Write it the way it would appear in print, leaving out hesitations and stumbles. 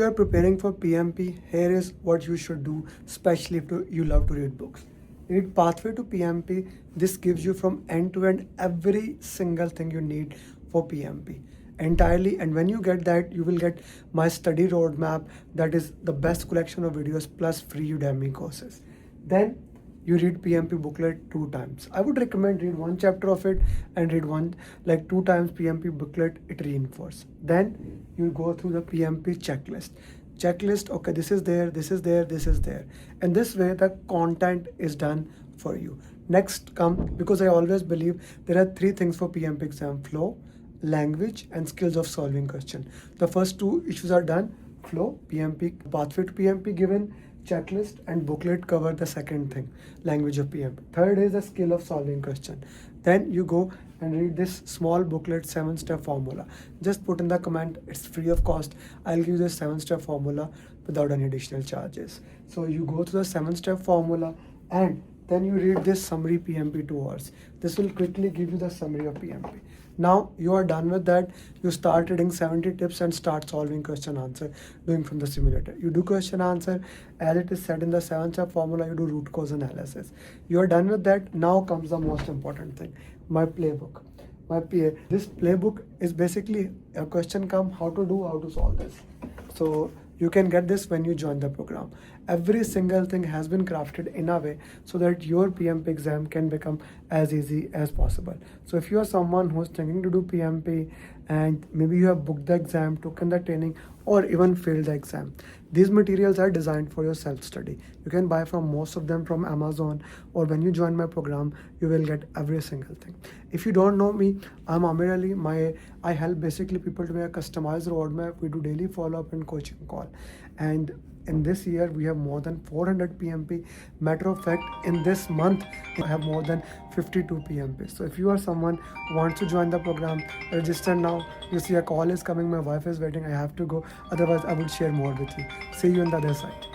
you are preparing for PMP, here is what you should do, especially if you love to read books. Read Pathway to PMP. This gives you from end to end every single thing you need for PMP entirely. And when you get that, you will get my study roadmap, that is the best collection of videos plus free Udemy courses. Then you read PMP booklet 2 times. I would recommend read one chapter of it and read one like 2 times PMP booklet. It reinforces. Then you go through the PMP checklist. Okay, this is there, this is there, this is there, and this way the content is done for you. Next come, because I always believe there are 3 things for PMP exam: flow, language, and skills of solving question. The first 2 issues are done. Flow, PMP, pathway to PMP given, checklist and booklet cover the second thing, language of PMP. Third is the skill of solving question. Then you go and read this small booklet, 7-step formula. Just put in the comment, it's free of cost. I'll give you this 7-step formula without any additional charges. So you go through the 7-step formula and then you read this summary PMP 2 hours. This will quickly give you the summary of PMP. Now you are done with that. You start reading 70 tips and start solving question answer, doing from the simulator. You do question answer as it is said in the 7-step formula. You do root cause analysis. You are done with that. Now comes the most important thing, my playbook. This playbook is basically a question come how to solve this. So you can get this when you join the program. Every single thing has been crafted in a way so that your PMP exam can become as easy as possible. So if you are someone who's thinking to do PMP and maybe you have booked the exam, taken the training, or even failed the exam, these materials are designed for your self-study. You can buy from most of them from Amazon, or when you join my program, you will get every single thing. If you don't know me, I'm Amir Ali. I help basically people to make a customized roadmap. We do daily follow-up and coaching call. And in this year, we have more than 400 PMP. Matter of fact, in this month, we have more than 52 PMP. So if you are someone who wants to join the program, register now. You see a call is coming, my wife is waiting, I have to go. Otherwise, I would share more with you. See you on the other side.